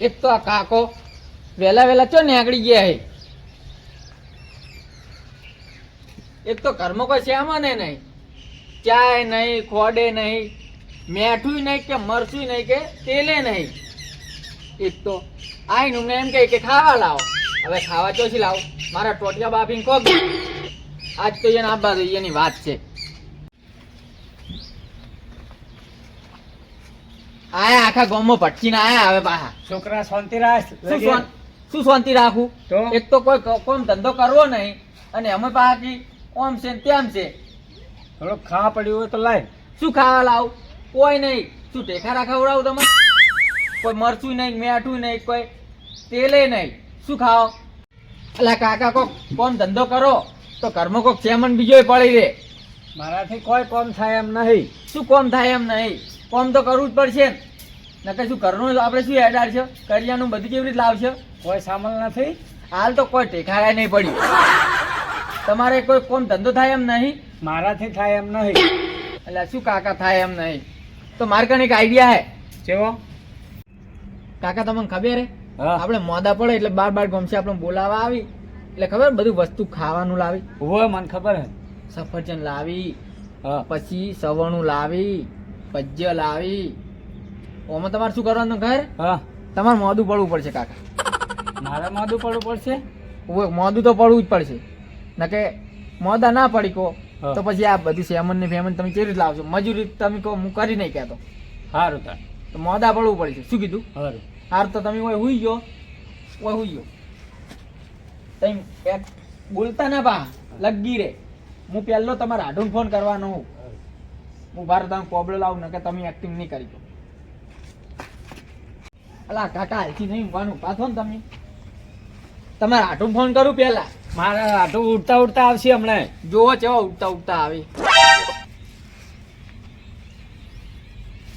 એક તો આ કાકો વહેલા વહેલા ચો નીકળી ગયા હે. એક તો ઘરમાં કોઈ શ્યામાં ને નહીં, ચાય નહીં, ખોડે નહીં, મેઠું નહીં કે મરચું નહીં કે તેલે નહીં. એક તો આઈને અમને એમ કહે કે ખાવા લાવો. હવે ખાવા ચોથી લાવો? મારા ટોટિયા બાફીને કોક આજ તો એને આપવા દો, એની વાત છે. આયા આખા ગામમાં ભટકીને આયા. હવે પાછા છોકરા શાંતિ રાખ. શું શાંતિ રાખું? તો એક તો કોઈ કોમ ધંધો કરવો નહીં અને અમે પાછી ઓમ છે ને તેમ છે. થોડુંક ખાવા પડ્યું હોય તો લાય. શું ખાવા લાવું? કોઈ નહીં. શું ટેકારા ખવડાવું તમે? કોઈ મરચું નહીં, મેઠું નહીં, કોઈ તેલે નહીં. શું ખાઓ? અલા કાકા કોક કોમ ધંધો કરો તો ઘરમાં કોક ચેમન બીજો પડી રહે. મારાથી કોઈ કોમ થાય એમ નહીં. શું કોમ થાય એમ નહીં? કોમ તો કરવું જ પડશે ને. નકર શું ઘરનું આપણે શું હેડાર છે? કરિયાનું બધું કેવી રીતે લાવશે? કોઈ સામાન નથી. હાલ તો કોઈ ટેકારા નહીં પડ્યું. તમારે કોઈ કોમ ધંધો થાય એમ નહીં? મારાથી થાય એમ નહીં. એટલે શું કાકા થાય એમ નહીં? તો મારે કને એક આઈડિયા હે. કેવો? કાકા તમને ખબર હે? હા. આપણે મોદા પડે એટલે બાર ગમશે આપણે બોલાવા આવી એટલે ખબર બધું વસ્તુ ખાવાનું લાવી. હોય મને ખબર હે. સફરજન લાવી, હા. પછી સવણું લાવી, ભજીયા લાવી. ઓમાં તમારે શું કરવાનું ઘર? હા. તમારે મોદું પડવું પડશે કાકા. મારે મોઢું પડવું પડશે. મોદું તો પડવું જ પડશે. નકે મોદા ના પડી કહો હા. તો પછી આ બધું સેમન ને ફેમન તમે કેવી રીતે લાવશો? મજૂરી તમે કહો હું કરી નહીં કહેતો. સારું તાર. તો મોદા પડવું પડશે. શું કીધું? સારું. હાર તો તમે હોય હુઈ ગયો, હોય હુઈ ગયો. તમે એક બોલતા ના પા લગી રે. હું પહેલો તમારા આઢું ફોન કરવાનો હું. હું ભારત તમે કોબળો લાવું ને કે તમે એક્ટિંગ નહીં કરી દો. અલા કાકા હાલથી નહીં ઊંઘવાનું પાછો ને તમે. તમારે આઢું ફોન કરું પહેલા. મારે આટલું ઉડતા ઉડતા આવશે હમણાં. જોવો ચેવો ઉઠતા ઉઠતા આવી.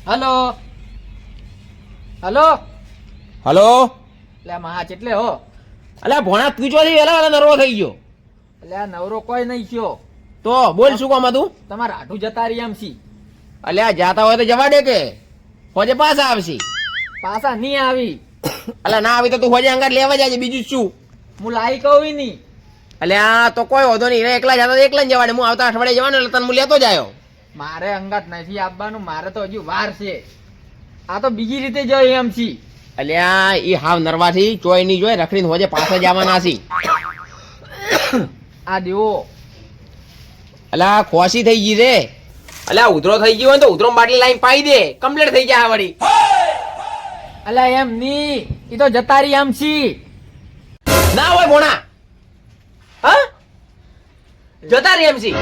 Hello hello. હલો. એટલે મહા ચેટલે હો? અલ્યા ભોણા તું ચોથી વેલા વેલા નરવો થઈ ગયો. એટલે આ નવરો કોઈ નહીં થયો. તો બોલ શું કામ હતું? તમારે આઢું જતા રહી એમ છી. અલ્યા જાતા હોય તો જવા દે કે હોજે પાછા આવશે. પાછા નહીં આવી. અલ્યા ના આવી તો તું હોજે અંગાર લેવા જાય બીજું શું? હું લાઈ કહું નહીં. અલ્યા તો કોઈ વધો નહીં એકલા જતા તો એકલા જ જવા દે. હું આવતા અઠવાડિયે જવાનું એટલે તને હું લેતો જાયો. મારે અંગાત નથી આપવાનું. મારે તો હજુ વાર છે. આ તો બીજી રીતે જોઈ એમ છી. અલ્યા ઈ હાવ નરવાથી ચોય નહીં જોય રખડીને હોજે પાછા જવાના છે. આ દેવો અલ્યા ખોસી થઈ ગઈ રે. અલ્યા ઉધરો થઈ ગયો હોય તો ઉધરો બાટલી લાઈન પાઈ દે કમ્પ્લીટ થઈ જાય વળી. અલ્યા એમ ની, ઈ તો જતા રહી એમ છી. ના હોય ભોણા. હા જતા રે એમસી.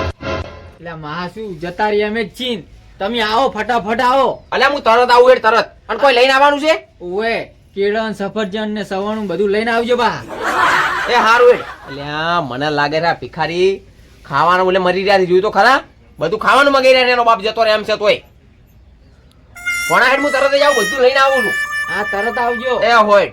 એટલે મહા શું જતા રહી એમ જ છી. તમે આવો ફટાફટ આવો. અલ્યા હું તરત આવું એટલે તરત. અને કોઈ લઈને આવવાનું છે? ઓએ કેળન સફરજન ને સવણું બધું લઈને આવજો બા. એ હારું હેડ. અલ્યા મને લાગે છે આ ભિખારી ખાવાનું બોલે મરી રહ્યા છે. જોયું તો ખરા બધું ખાવાનું મગાઈ રહ્યા છે. એનો બાપ જતો રહે એમ છે તોય. ભોણા હેડ હું તરત જ આવું બધું લઈને આવું છું. હા તરત આવજો. એ હોય.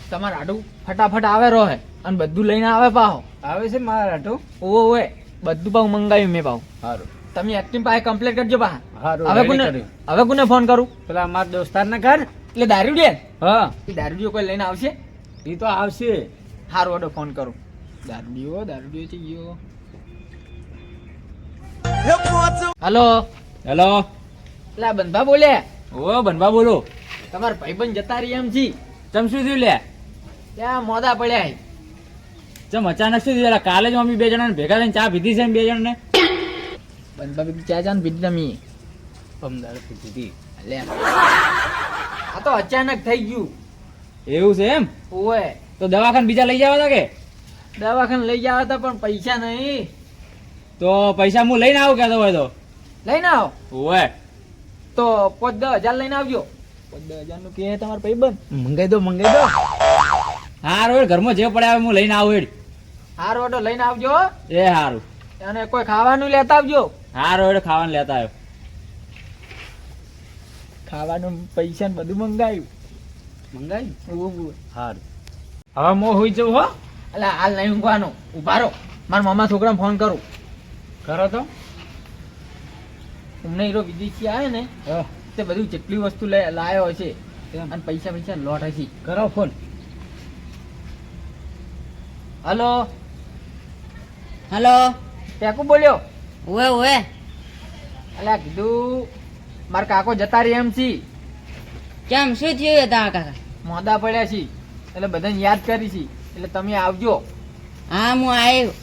તમારે આડું ફટાફટ આવે રહે અને બધું લઈને આવે પાહો. આવે છે મારા આટલું. ઓએ બધું પાહું મંગાવ્યું મેં પાહું. સારું. તમે એક્ટિંગ પાસે કમ્પ્લીટ કરજો પા. સારું. હવે કોને ફોન કરું? પેલા મારા દોસ્તાર ને કર. એટલે દારૂ દે. હા એ દારૂડિયો કોઈ લઈને આવશે? એ તો આવશે. હારું ઓડો ફોન કરું. દારૂડિયો છે ગયો. હલો. હેલો. એટલે બંધા બોલે. ઓ બનવા બોલો. તમારા ભાઈબંધ જતા રહી એમ છી. ચમ શું થયું લે? ત્યાં મોદા પડ્યા. ચમ અચાનક શું થયું? કાલે જ અમે બે જણા ભેગા થઈને ચા પીધી છે બે જણ ને. બંધા બી ચા ચા પીધી તમે? પમદાર પીધી. લે આ તો અચાનક થઈ ગયું. એવું છે એમ? ઓએ તો દવાખાને બીજા લઈ જવા હતા કે? દવાખાને લઈ જવા હતા પણ પૈસા નહીં. તો પૈસા હું લઈને આવું કહેતો હોય તો. લઈને આવો ઓય તો 5-10 લઈને આવજો. 5-10 નું કે તમારા ભાઈબંધ મંગાઈ દો. હારું ઘરમાં જે પડે આવે હું લઈને આવું હેડ. હારો ઓટો લઈને આવજો. એ હારું. અને કોઈ ખાવાનું લેતા આવજો. હારું હેડ ખાવાનું લેતા આવ્યો. ખાવાનું પૈસા ને બધું મંગાવ્યું. મંગાઈ હારું. હવે મો હોઈ જવું હો. એટલે હાલ નહીં ઊંઘવાનું. ઉભા રહો. મારા મામા છોકરાને ફોન કરું. કરો તો. અમને હીરો વિદેશી આવે ને હા. તે બધું જેટલી વસ્તુ લાયો હશે અને પૈસા લોટ હશે. કરો ફોન. Hello, hello. ટેકુ બોલ્યો. ઓવે ઓવે. અલ્યા કીધું મારા કાકો જતા રહી એમ છી, કેમ શું થયું હતા કાકા? મોદા પડ્યા છી એટલે બધાને યાદ કરી છી એટલે તમે આવજો. હા હું આવ્યો.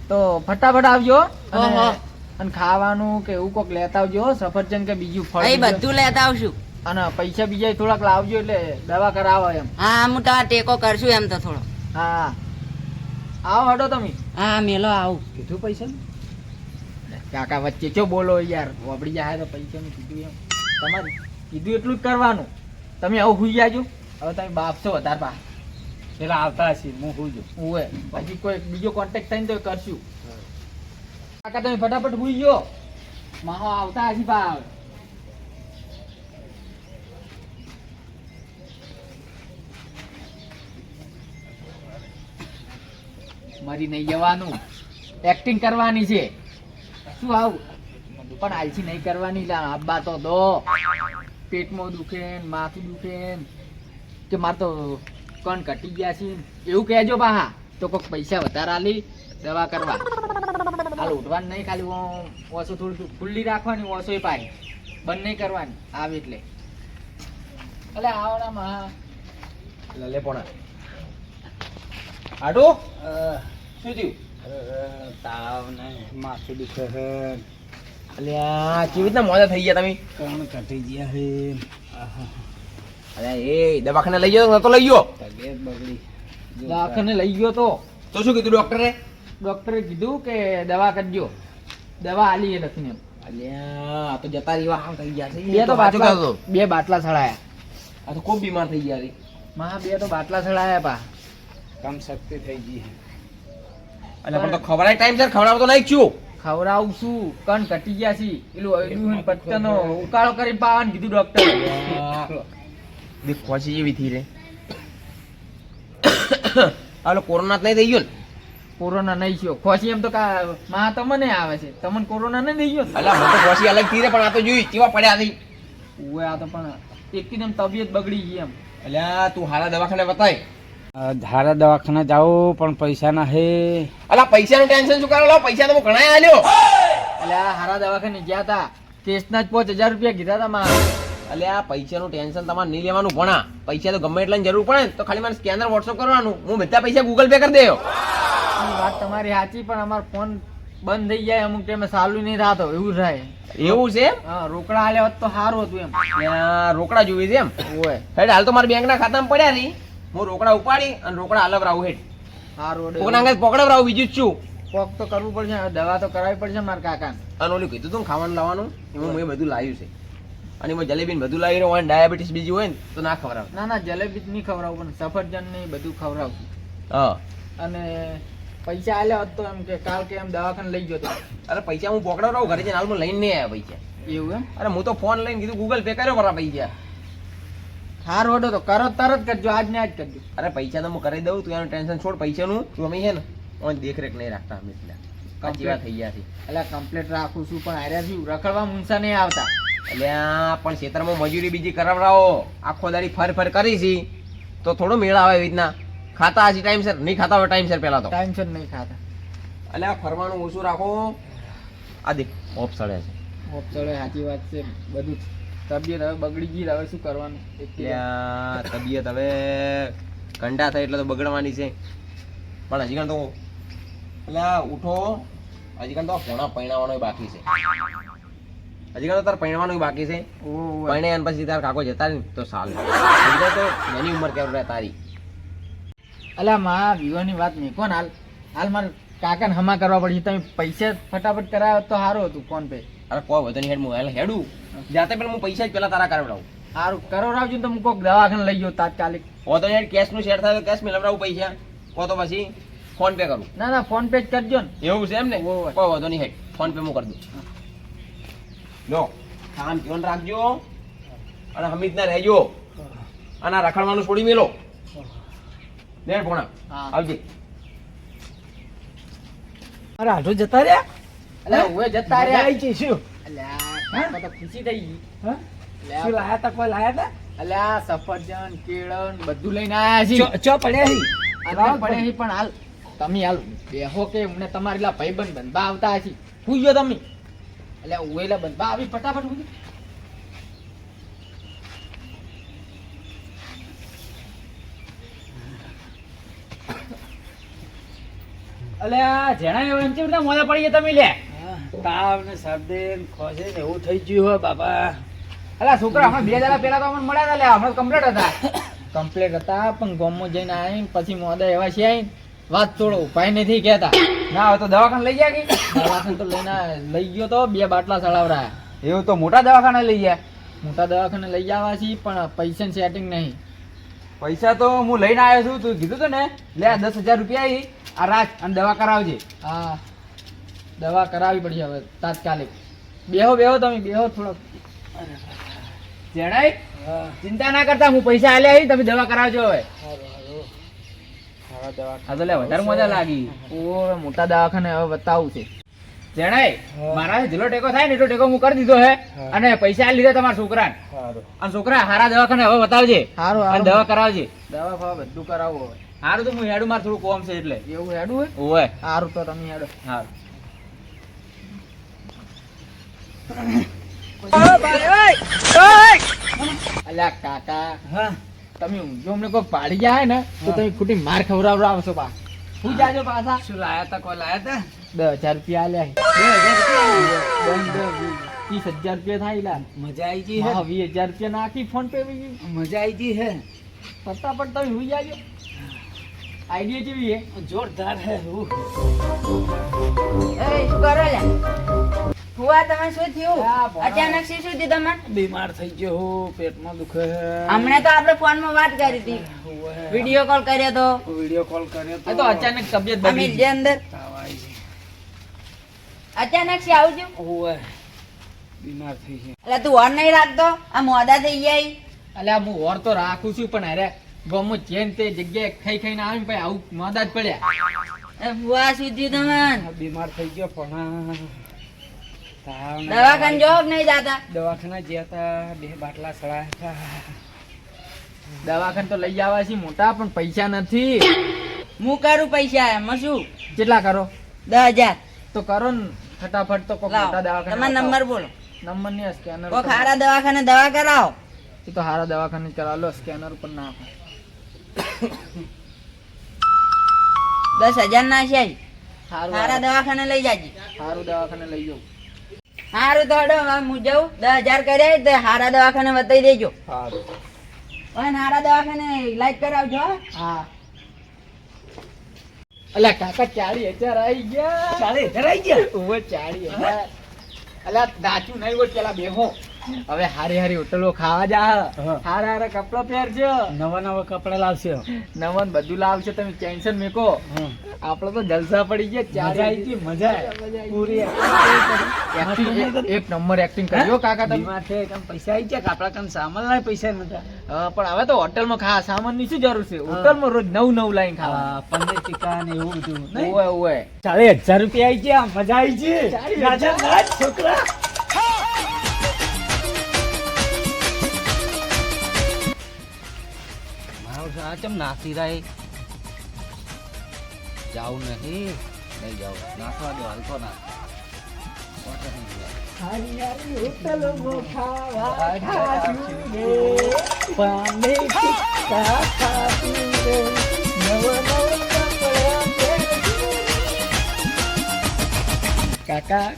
તો ફટાફટ આવજો અને ઓહો. અને ખાવાનું કે એવું કોક લેતા આવજો, સફરજન કે બીજું ફળ અહીં બીજું. બધું લેતા આવશું. અને પૈસા બીજા થોડાક લાવજો એટલે દવા કરાવો એમ. હા હું તમારે ટેકો કરશું એમ તો થોડો. હા આવો હડો તમે. હા મેલો આવું. કીધું પૈસા કાકા વચ્ચે ચો બોલો યાર, વાપરી જાય તો પૈસાનું કીધું એમ. તમારે કીધું એટલું જ કરવાનું. તમે આવું હુઈ જાજો. હવે તમે બાપ છો વધારે પા. પેલા આવતા હશે હું હું જો. ઓવે પછી કોઈ બીજો કોન્ટેક્ટ થઈને તો કરશું. કાકા તમે ફટાફટ હુઈ ગયો. માહો આવતા હજી પા. મરી નહીં જવાનું, એક્ટિંગ કરવાની છે. શું આવું પણ આલસી નહીં કરવાની. આબા તો દો પેટમાં દુખે ને માથું દુખે ને કે મારે તો કણ ઘટી ગયા છે એવું કહેજો પાહા. તો કોઈક પૈસા વધારે આલી દવા કરવા. હાલ ઉઠવાનું નહીં, ખાલી ઓછો થોડું ખુલ્લી રાખવાની, ઓછો પાડી બંધ નહીં કરવાની. આવે એટલે એટલે આવડામાં લે પોણા આડો શું થયું? તાવ ને માથું દુખે છે, અલ્યા કેવી રીતના મોડા થઈ ગયા તમે? કણ ઘટી ગયા છે, અલ્યા એ દવાખાને લઈ ગયો તો લઈ ગયો? તબિયત બગડી. દવાખાને લઈ ગયો તો શું કીધું ડોક્ટરે? ડોક્ટરે કીધું કે દવા કરજો. દવા આલી એ નથી એમ. અલ્યા આ તો જતા રીવા હાવ થઈ ગયા છે. બે તો વાંચો બાટલા કરતો. બે બાટલા સડાયા. આ તો ખૂબ બીમાર થઈ ગયા છે. માં બે તો બાટલા સડાયા પા. કમ શક્તિ થઈ ગઈ. અલ્યા પણ તો ખવડાય ટાઈમ સર ખવડાવ તો નહીં છું. ખવડાવું છું, કણ ઘટી ગયા છે. પેલું અડ્યું પત્તાનો ઉકાળો કરી પાવાનું કીધું ડોક્ટર. દેખ ખોસી જેવી થઈ રે. હાલો કોરોના નહીં થઈ ગયો ને? કોરોના નહીં થયો. ખોસી એમ તો માં તમને આવે છે, તમને કોરોના નહીં થઈ ગયો ને? અલ્યા મને તો ખોસી અલગ થઈ રે પણ આ તો જોઈ કેવા પડ્યા હતી. ઓય આ તો પણ એકદમ તબિયત બગડી ગઈ એમ. અલ્યા તું હારા દવાખાને બતાય. ધારા દવાખાના જાઉં પણ પૈસા ના હે. અલ્યા પૈસાનું ટેન્શન શું કરો? પૈસા તો હું ઘણા આલ્યો. એટલે આ હારા દવાખાને ગયા તા, ટેસ્ટના જ 5000 રૂપિયા કીધા તા માં. અલ્યા પૈસાનું ટેન્શન તમારે નહીં લેવાનું ભણા. પૈસા તો ગમે એટલાની જરૂર પડે ને તો ખાલી મને સ્કેનર વોટ્સઅપ કરવાનું, હું બધા પૈસા ગૂગલ પે કરી દેયો. એ વાત તમારી સાચી, પણ અમારો ફોન બંધ થઈ જાય અમુક ટાઈમે, ચાલુ નહીં થતો એવું થાય. એવું છે એમ? હા રોકડા આલ્યા હોત તો સારું હતું એમ. ત્યાં રોકડા જોઈ છે એમ? ઓય હેડ હાલ તો મારા બેંકના ખાતામાં પડ્યા હતી, હું રોકડા ઉપાડી અને રોકડા અલગ રાવું. હેડ સારું કોકના અંગે પકડાવરાવું, બીજું જ છું. કોક તો કરવું પડશે, હવે દવા તો કરાવવી પડશે મારા કાકાને. અને ઓલું કીધું તું ને ખાવાનું લાવવાનું, એમાં મેં બધું લાવ્યું છે. અને એમાં જલેબી ને બધું લાવી રહ્યો હોય, ડાયાબિટીસ બીજી હોય ને તો ના ખવડાવે. ના ના જલેબી જ નહીં ખવડાવું, પણ સફરજન ને બધું ખવડાવું. હા અને પૈસા આલ્યા હોત તો એમ કે કાલ કે એમ દવાખાને લઈ ગયો તો. અરે પૈસા હું પકડાવરાવું ઘરે જઈને, હાલ હું લઈને નહીં આવ્યા પૈસા. એવું એમ? અરે હું તો ફોન લઈને કીધું ગૂગલ પે કર્યો મારા પૈસા. હાર ઓડો તો કરો, તરત કરજો, આજ ને આજ કરજો. અરે પૈસા તો હું કરી દઉં, તું એનું ટેન્શન છોડ. પૈસાનું તું અમે છે ને ઓન દેખરેખ નહીં રાખતા અમે. એટલે કાચી વાત થઈ ગયા છે. એટલે કમ્પ્લીટ રાખું છું, પણ હાર્યા છું રખડવા મૂંસા નહીં આવતા. એટલે પણ ખેતરમાં મજૂરી બીજી કરાવડાવો, આખો દાડી ફર કરી છે તો થોડો મેળ આવે. એવી રીતના ખાતા હજી ટાઈમસર નહીં ખાતા હોય ટાઈમસર પહેલા તો. ટાઈમસર નહીં ખાતા. એટલે આ ફરવાનું ઓછું રાખો. આ દેખ ઓફ સડે છે. ચલો સાચી વાત છે. બધું તબિયત હવે બગડી ગઈ, હવે શું કરવાનું? ત્યાં તબિયત હવે ઘંટા થાય એટલે તો બગડવાની છે. પણ હજી કાન તો એટલે ઉઠો, હજી કાન તો પોણા પૈણાવાનો બાકી છે. હજી કાન તો તાર પૈણવાનું બાકી છે. ઓહ પૈણે અને પછી તાર કાકો જતા રહે ને તો સારું. હજી કાન તો એની ઉંમર કેવું રહે તારી. અલા માં વિવાહની વાત નહીં કોણ હાલ મારે કાકાને હમા કરવા પડશે. તમે પૈસા ફટાફટ કરાવો તો સારું હતું ફોન પે. અરે કોઈ વધુ નહીં, હેડ હું હેડું જાતે પણ હું પૈસા જ પેલા તારા કરાવડાવું. સારું કરાવડાવજો ને તો હું કોઈક દવાખાને લઈ ગયો તાત્કાલિક. હો તો હેડ કેશનું શેર થાય તો કેશ મેળવડાવું પૈસા, કો તો પછી ફોન પે કરું. ના ના ફોન પે જ કરજો ને. એવું છે એમ ને? હોવે. કોઈ વધુ નહીં, હેડ ફોન પે હું કરી દઉં. લો કામ ધ્યાન રાખજો અને હમીદ ના રહેજો અને આ રખડવાનું છોડી મેલો. લે ભોણા હા. આવજે. અરે આટલું જતા રહ્યા. અલા ઓય જતા રહ્યા. શું અલ્યા તો તો ખુશી થઈ ગઈ. હા? લે શું લાયા તા? કોઈ લાયા તા? અલ્યા સફરજન કેળન બધું લઈને આયા છીએ. ચો પડ્યા હી? આટલે પડે છે પણ હાલ તમે હાલ બેહો કે અમને તમારી લા ભાઈબંધ બંધા આવતા હશે. હું ગયો તમે એટલે ઉવેલા બંધા આવી ફટાફટ હું અલ્યા જેણા એવું એમ છે બધા મોઢા પડી ગયા તમે લે. તાવ ને શરદી ને ખોજે ને એવું થઈ ગયું હો બાપા. અલ્યા છોકરા હમણાં 2 દાડા પહેલા તો અમને મળ્યા હતા લે હમણાં કમ્પ્લીટ હતા. કમ્પ્લીટ હતા પણ ગામમાં જઈને આવીને પછી મોદા એવા છે આવીને વાત થોડો ઉપાય નથી કહેતા. ના હવે તો દવાખાને લઈ ગયા કે? દવાખાને તો લઈ ગયો તો 2 બાટલા ચડાવરા. એવું તો મોટા દવાખાને લઈ ગયા. મોટા દવાખાને લઈ આવ્યા છીએ પણ પૈસા સેટિંગ નહીં. પૈસા તો હું લઈને આવ્યો છું. તું કીધું તું ને લે 10,000 રૂપિયા ઈ આ રાખ અને દવા કરાવજે. હા દવા કરાવવી પડશે હવે તાત્કાલિક. બેહો તમે બેહો થોડોક. જેણાઈ ચિંતા ના કરતા હું પૈસા આલ્યા હી તમે દવા કરાવજો હવે. હા તો લે વધારે મજા લાગી. ઓ મોટા દવાખાને હવે બતાવું છે. જેણાઈ મારા જેટલો ટેકો થાય ને એટલો ટેકો હું કરી દીધો હે અને પૈસા આલી દીધા તમારા છોકરાને. અને છોકરા હારા દવાખાને હવે બતાવજે સારું અને દવા કરાવજે. દવા ફવા બધું કરાવવું હવે. હારું તો હું હેડું માર થોડું કોમ છે એટલે. એવું હેડું હોય ઓય સારું તો તમે હેડો. હારું. અલ્યા કાકા હા તમે ઊંઘો અમને કોઈ પાડી ગયા ને તો તમે ખોટી માર ખવડાવશો પા. હું જાજો પાછા શું લાયા તા? કોઈ લાયા તા? 10,000 રૂપિયા આલ્યા 30,000 રૂપિયા થાય લા. મજા આવી ગઈ હા 20,000 રૂપિયા નાખી ફોન પે મજા આવી ગઈ હે. ફટાફટ તમે હુઈ જાજો. આઈડિયા જેવી હે જોરદાર હે. એ શું કરો લે? હુઆ તમે શું થયું? આ ભણા. અચાનક શું થયું તમને? બીમાર થઈ ગયો હું, પેટમાં દુખે હે. હમણાં તો આપણે ફોનમાં વાત કરી હતી, વિડીયો કોલ કર્યો તો. વિડિયો કોલ કર્યો આ તો અચાનક તબિયત અમે બગડી જે અંદર તાવ આવી છે. અચાનક છે આવજો. ઓય બીમાર થઈ છે. એટલે તું ઓર નહીં રાખતો, આ મોડા થઈ ગયા. અલ્યા હું ઓર તો રાખું છું પણ અરે ગમો જેન તે જગ્યાએ ખાઈને આવીને પછી આવું મોદા જ પડ્યા. હુઆ શું થયું તમને? બીમાર થઈ ગયો પણ તાવ ને દવાખાને જો કે નહીં જાતા? દવાખાના ગયા તા 2 બાટલા સડાયા હતા. દવાખાને તો લઈ આવ્યા છીએ મોટા પણ પૈસા નથી. હું કરું પૈસા એમાં શું? કેટલા કરો 10,000 તો કરો ને ફટાફટ. તો કોક લાવો. મોટા દવાખાને તમારો નંબર બોલો. નંબર ને સ્કેનર કોક હારા દવાખાને દવા કરાવો. એ તો હારા દવાખાને કરાવ લો સ્કેનર ઉપર નાખો. 10,000 ના છે. હારું હારા દવાખાને લઈ જાજે. હારું દવાખાને લઈ જાઉં. હારું તો હડો હવે હું જાઉં. 10,000 કર્યા તો હારા દવાખાને બતાવી દેજો. હારું અને હારા દવાખાને ઇલાજ કરાવજો હો. હા. અલ્યા કાકા 40,000 આવી ગયા. 40,000 આવી ગયા? ઓવે 40,000. અલ્યા દાચું નહીં હોય પેલા બેહો. હવે હારી હારી હોટલો ખાવા જા. હા. હારા હારા કપડા પહેરજો. નવા કપડા લાવશે. નવન બધું લાવશે તમે ટેન્શન મેકો. આપડે તો જલસા પડી ગયા. મજા આવી ગઈ, મજા પૂરી. એક નંબર એક્ટિંગ કર્યો કાકા તમે. બીમાર છે કેમ પૈસા આવી ગયા? આપડા કામ સામાન લાય પૈસા નતા. પણ હવે તો હોટલમાં ખા સામાન ની શું જરૂર છે? હોટલમાં રોજ નવું લાઈન ખાવા. પનીર ટીકા ને એવું બધું નહીં? ઓવે ઓવે 40,000 રૂપિયા આવી ગયા. મજા આવી ગઈ. 40,000 રાજા છોકરા. ચમ નાસી રહી જાઉં નહીં જાઉં નાસવા દો હલકો ના હારી હારી હોટલમાં ખાવા ખાશું રે. પાને ટીકા ખાશું રે. નવા નવા કપડા પહેરશું રે. કાકા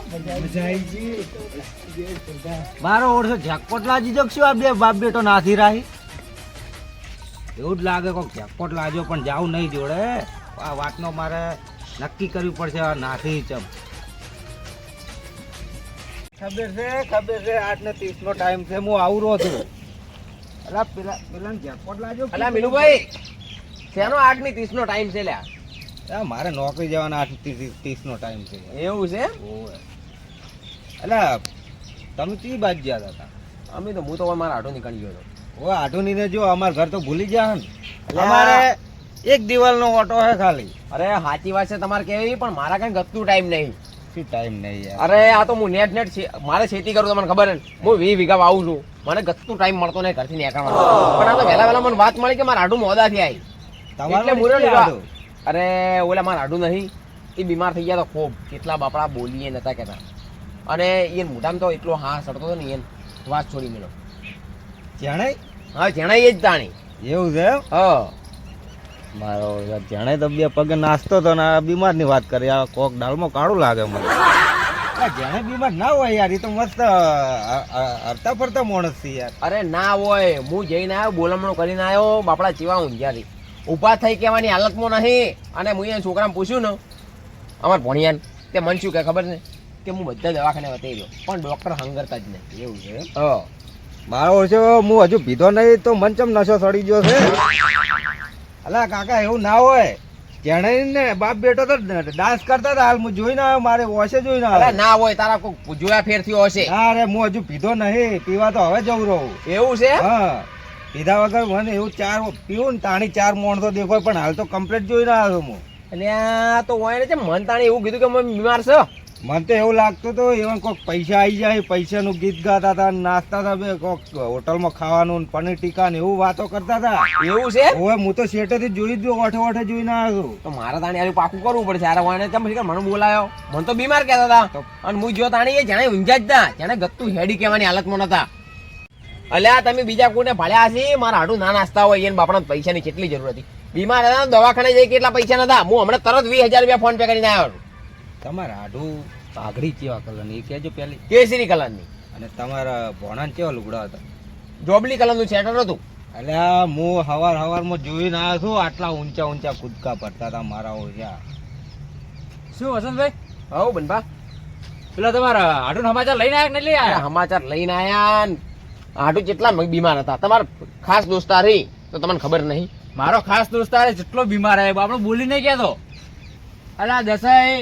મજા આવી ગઈ. મારો ઓળખો જેકપોટ લાજી જો શું આ બે બાપ બેટો નાસી રહી એવું જ લાગે કોક જેકપોટ લાજો પણ જાવું નહીં જોડે આ વાતનો મારે નક્કી કરવી પડશે આ નાસી ચમ ખબર છે 8:30 નો ટાઈમ છે. હું આવું રહ્યો છું. અલા પેલા જેકપોટ લાજો. અલા મીનુભાઈ શેનો 8:30 નો ટાઈમ છે લ્યા? આ મારે નોકરી જવાના 8:30 નો ટાઈમ છે. એવું છે? ઓય અલા તમે કઈ બાજુ ગયા હતા? અમે તો હું તો મારા આટો નીકળી ગયો હતો. ઓ આઠુની ને જો અમાર ઘર તો ભૂલી ગયા ને. અલ્યા. અમારે એક દિવાલ નો ઓટો હે ખાલી. અરે સાચી વાત છે તમારે કેવી પણ મારા કઈ ગતું ટાઈમ નહીં. શું ટાઈમ નહીં યાર. અરે આ તો હું નેટ મારે ખેતી કરું તમને ખબર ને હું 20 વીઘા વાવું છું મને ગતું ટાઈમ મળતો નહીં ઘરથી નીકળવાનો પણ આ તો વહેલા મને વાત મળી કે મારા આડું મોદાથી આવી એટલે મુરે શું લીધા. આડું? અરે ઓલા મારા આડું નહીં એ બીમાર થઈ ગયા તો ખૂબ કેટલા બાપડા બોલીએ નતા કહેતા અને એ મોઢામાં તો એટલો હા સડતો હતો ને એને વાત છોડી મેલો જાણે હા જણાય જ તાણી એવું છે એમ? હા મારો જાણે તો બે પગે નાસ્તો તો ને આ બીમારની વાત કરી આ કોક દાળમાં કાળું લાગે મને. આ જાણે બીમાર ના હોય યાર એ તો મસ્ત હરતા ફરતા માણસ છે યાર. અરે ના હોય હું જઈને આવ્યો બોલમણો કરીને આવ્યો બાપડા ચીવા ઊંઝ્યાથી ઊભા થઈ કહેવાની હાલતમાં નહીં અને હું એને છોકરાને પૂછ્યું ને અમારા ભણિયાને તે મને શું કહે ખબર ને કે હું બધા દવાખાને બતાવી ગયો પણ ડૉક્ટર હંગરતા જ નહીં એવું છે એમ? હા મારો ઓછો હું હજુ પીધો નહીં તો મન ચમ નશો સડી ગયો છે. અલા કાકા એવું ના હોય જેણે ને બાપ બેટો તો ડાન્સ કરતા હતા હાલ હું જોઈને આવ્યો મારે વોશે જોઈને અરે આવ્યો. ના હોય તારા કોઈ જોયા ફેર થયો હશે ના રે હું હજુ પીધો નહીં પીવા તો હવે જવું રહું. એવું છે હા પીધા વગર મને એવું ચાર પીવું ને તાણી ચાર મોણ તો દેખાય પણ હાલ તો કમ્પ્લીટ જોઈને આવ્યો હું. એટલે આ તો હોય ને છે મન તાણે એવું કીધું કે હું બીમાર છે મને તો એવું લાગતું હતું even કોક પૈસા આવી જાય પૈસાનું ગીત ગાતા હતા ને નાચતા હતા બે કોક હોટલમાં ખાવાનું ને પનીર ટીકા ને એવું વાતો કરતા હતા. એવું છે હવે હું તો શેઠેથી જોઈ જ ઓઠે ઓઠે જોઈને આવ્યો છું. તો મારે તાણી આવું પાકું કરવું પડશે યાર હોય ને કેમ પછી મને બોલાયો મને તો બીમાર કહેતા હતા અને હું જો તાણી એ જાણે ઊંઝા જ હતા જાણે ગત્તું હેડી કહેવાની હાલતમાં નતા અલ્યા તમે બીજા કોઈને ભાળ્યા હશે મારા હાડું ના નાસ્તા હોય એને બાપડા પૈસાની કેટલી જરૂર હતી બીમાર હતા દવાખાને જઈ કેટલા પૈસા નતા હું હમણાં તરત 20,000 રૂપિયા ફોન પે કરીને આવ્યો તમારા આઢું પાઘડી કેવા કલરની એ કહેજો પેલી કેસરી કલરની અને તમારા ભોણાને કેવા લુગડા હતા. જોબલી કલરનું સેટર હતું એટલે હું હવારમાં જોઈને આવ્યો છું આટલા ઊંચા ઊંચા કૂદકા પડતા હતા મારા ઓછા. શું વસંતભાઈ હવ બનપા પેલા તમારા આડું સમાચાર લઈને આવ્યા કે નહીં લઈ અરે આવ્યા? સમાચાર લઈને આયા ને હાડું કેટલા બીમાર હતા તમારા ખાસ દોસ્તાર રહી તો તમને ખબર નહીં મારો ખાસ દોસ્તાર જેટલો બીમાર છે બાપડો બોલી નહીં કહેતો અલા દસાઈ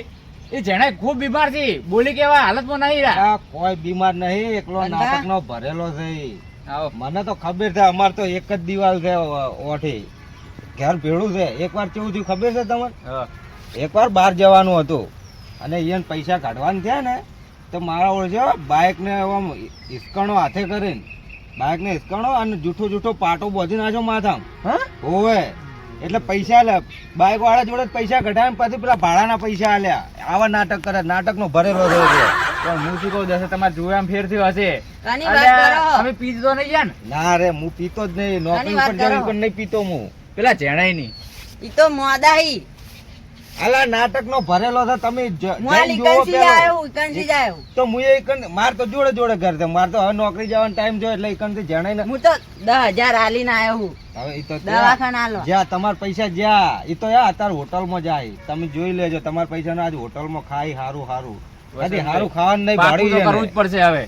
એ જેને ખૂબ બીમાર છે બોલી કેવા હાલતમાં નહીં રહ્યા. આ કોઈ બીમાર નહીં એકલો અંધા? નાટકનો ભરેલો છે. આવો મને તો ખબર છે અમાર તો એક જ દિવાલ છે ઓઠી ઘર ભેળું છે. એકવાર કેવું થયું ખબર છે તમને હા. એકવાર બહાર જવાનું હતું અને એને પૈસા કાઢવાના થયા ને તો મારા ઓળખે બાઇકને આમ હિસકણો હાથે કરીને બાઇકને હિસકણો અને જૂઠો પાટો બોધી નાખ્યો માથામાં. હા હોવે એટલે પૈસા લે બાઇક વાળા જોડે જ પૈસા કઢાવ્યા ને પછી પેલા ભાડાના પૈસા આલ્યા. આવા નાટક કરે નાટકનો ભરેલો રહ્યો છે. પણ હું શું કહું દસે તમારે જોવામાં ફેર થયો હશે કાની વાત અલ્યા, કરો? તમે પીધો તો નહીં ગયા ને ના રે હું પીતો જ નહીં નોકરી વાત ઉપર જઈને કરો. પણ નહીં પીતો હું. પેલા જેણાય નહીં ઈ તો મોદાઈ આલા નાટકનો ભરેલો છે તમે હું આ જઈને જુઓ લીકનસી પહેલા. આવ્યો લીકનસી જ આવ્યો તો હું એ માર તો જોડે જોડે ઘર છે માર તો હવે નોકરી જવાનો ટાઈમ થયો એટલે એકંદરે જણાય ને હું તો 10,000 આલીને આવ્યો હું હવે ઈ તો દવાખાને આલો જ્યાં તમારા પૈસા જ્યાં ઈ તો યાર અત્યારે હોટલમાં જાય તમે જોઈ લેજો તમારા પૈસા ના આજ હોટલમાં ખાઈ હારું કદી હારું ખાવાનું નહીં પાકું ભાડું તો કરવું જ પડશે હવે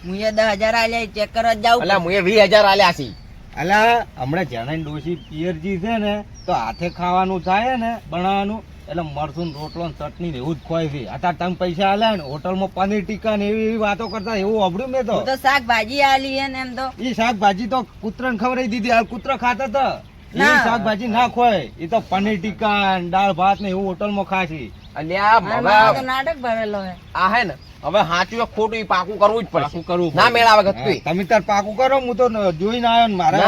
હું એ 10,000 આલ્યા ચેક કરવા જ જાઉં એટલે હું એ 20,000 આલ્યા છી અલા હમણાં જણાઈ ડોશી પિયરજી છે ને તો હાથે ખાવાનું થાય ને બનાવવાનું એટલે મરસું રોટલો ને ચટણી ને એવું જ ખવાય છે. અત્યારે તમે પૈસા આલ્યા ને હોટલમાં પનીર ટીકા ને એવી એવી વાતો કરતા એવું અભડ્યું મેં તો. હું તો શાકભાજી આલી હે ને એમ તો ઈ શાકભાજી તો કૂતરાને ખવડાવી દીધી હાલ કૂતરા ખાતા હતા એ ના. શાકભાજી ના ખવાય એ તો પનીર ટીકા ને દાળ ભાત ને એવું હોટલમાં ખાશી. અલ્યા મારા મામા તો હવે નાટક ભરેલો હે આ હે ને હવે સાચું કે ખોટું ઈ પાકું કરવું જ પાકું પડશે કરવું ના પડશે. મેળાવે હા, ગતું તમે તાર પાકું કરો હું તો જોઈને આવ્યો ને મારે ના.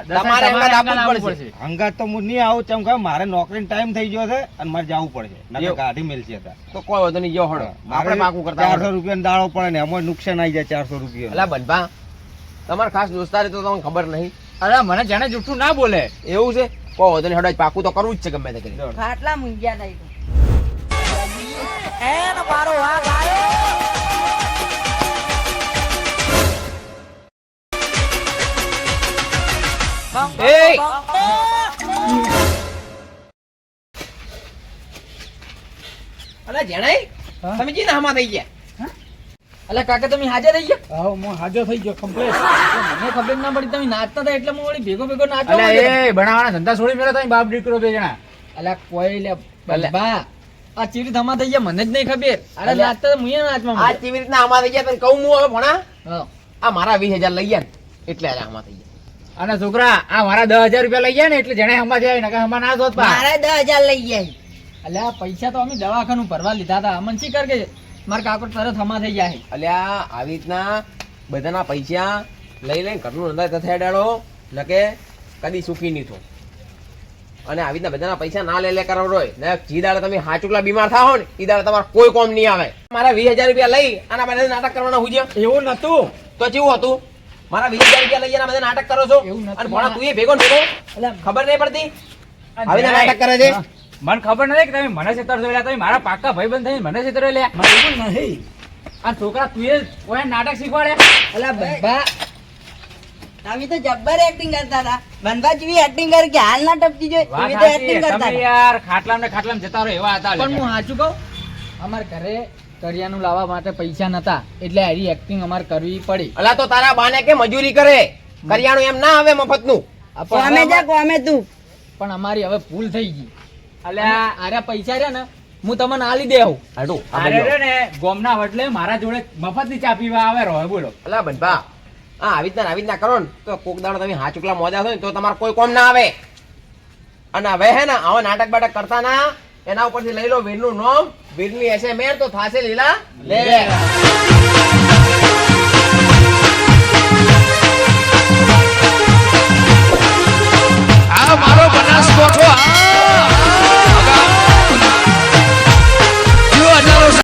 દસાઈ, તમારે તમારે અંગાત આપવું જ આપવું પડશે. પડશે. હંગાત તો હું નહીં આવું ચમ કે મારે નોકરીનો ટાઈમ થઈ ગયો છે અને મારે જવું પડશે નકર એવું. ગાડી મેલશે હતા. તો કોઈ વધુ નહીં જો હળો આપણે પાકું કરતા 400 રૂપિયાનો દાળો પડે ને એમાં નુકસાન આવી જાય 400 રૂપિયા. અલા બનપા તમારા ખાસ દોસ્તારી તો તમને ખબર નહીં અરે મને જેને જૂઠું ના બોલે એવું છે કોઈ વધુ નહીં હડો પાકું તો કરવું જ છે ગમે તે કરી ખાટલા મૂંઝ્યા નહીં એ અલા જેણાઈ તમે જી નામાં થઈ ગયા અલા કાકા તમે હાજર રહી ગયા હા હું હાજર થઈ ગયો કમ્પ્લીટ મને ખબર ના પડી તમે નાચતા હતા એટલે હું વળી ભેગો નાચવા અલ્યા માંડ્યો. એ બનાવવાના ધંધા છોડી મેળો તમે બાપ દીકરો બે જણા અલા કોઈ લે બા આ ચીરી થમા થઈ ગયા મને જ નહીં ખબર અરે અલ્યા. નાચતા તો મુએ નાચવા આ માંડ્યો. કેવી રીતના આમાં થઈ ગયા તને કહું હું હવે ભણા હા. આ મારા 20,000 લઈ ગયા ને એટલે આજે આમાં થઈ ગયા અને છોકરા આ મારા 10,000 રૂપિયા લઈ ગયા ને એટલે જેને હમા જાય ને હમા ના જોત પા મારે 10,000 લઈ ગયા અલ્યા પૈસા તો અમે દવાખાનું ભરવા લીધા હતા અમન શી કર કે મારા કાકો તરત હમા થઈ જાય. અલ્યા આવી રીતના બધાના પૈસા લઈ લઈને ઘરનું અંદર થયા ડાળો નકે કદી સુખી નહીં થો. અને આવી રીતના બધાના પૈસા ના લે કરો રોય ને જી દાડે તમે હાચુકલા બીમાર થાઓ ને ઈ દાડે તમારે કોઈ કોમ નહીં આવે. મારા 20,000 રૂપિયા લઈ આના બધા નાટક કરવાના હુજ્યો એવું નતું. તો કેવું હતું? મારા 20,000 રૂપિયા લઈ આના બધા નાટક કરો છો એવું નથી. અને ભણા તું એ ભેગો ને ભેગો ખબર નહીં પડતી આવી રીતના નાટક કરે છે. મને ખબર નથી કે તમે મને છેતરશો લ્યા. તમે મારા પાક્કા ભાઈબંધ થઈને મને છેતરો લ્યા. આ છોકરા તું એ કોઈ નાટક શીખવાડે. અલા બંબા તમે તો જબ્બર એક્ટિંગ કરતા હતા. બંબા જેવી એક્ટિંગ કરી કે હાલ ના ટપકી જોઈ વાત એવી તો સાચી. એક્ટિંગ કરતા તમે હતા. યાર ખાટલામાં ને ખાટલામાં જતા રહો એવા હતા પણ લ્યા. હું સાચું કહું અમારા ઘરે કરિયાનું લાવવા માટે પૈસા નતા એટલે આરી એક્ટિંગ અમારે કરવી પડી. અલા તો તારા બાને કે મજૂરી કરે કરિયાણું એમ ના આવે મફતનું. કોમે જા કોમે તું પણ અમારી હવે ભૂલ થઈ ગઈ. અલ્યા આરે પૈસા રહ્યા ને હું તમને આલી દેવું. હાડું આ અરે બાજુ. રે ને ગોમના વડલે મારા જોડે મફતની ચા પીવા આવે રહો બોલો. અલા બનભા હા આવી રીતના કરો ને તો કોક દાડો તમે હાચુકલા મોજા છો ને તો તમારે કોઈ કોમ ના આવે. અને હવે હે ને આવા નાટક બાટક કરતા ના એના ઉપરથી લઈ લો વીરનું નામ વીરની એસે મેર તો થાશે લીલા લે.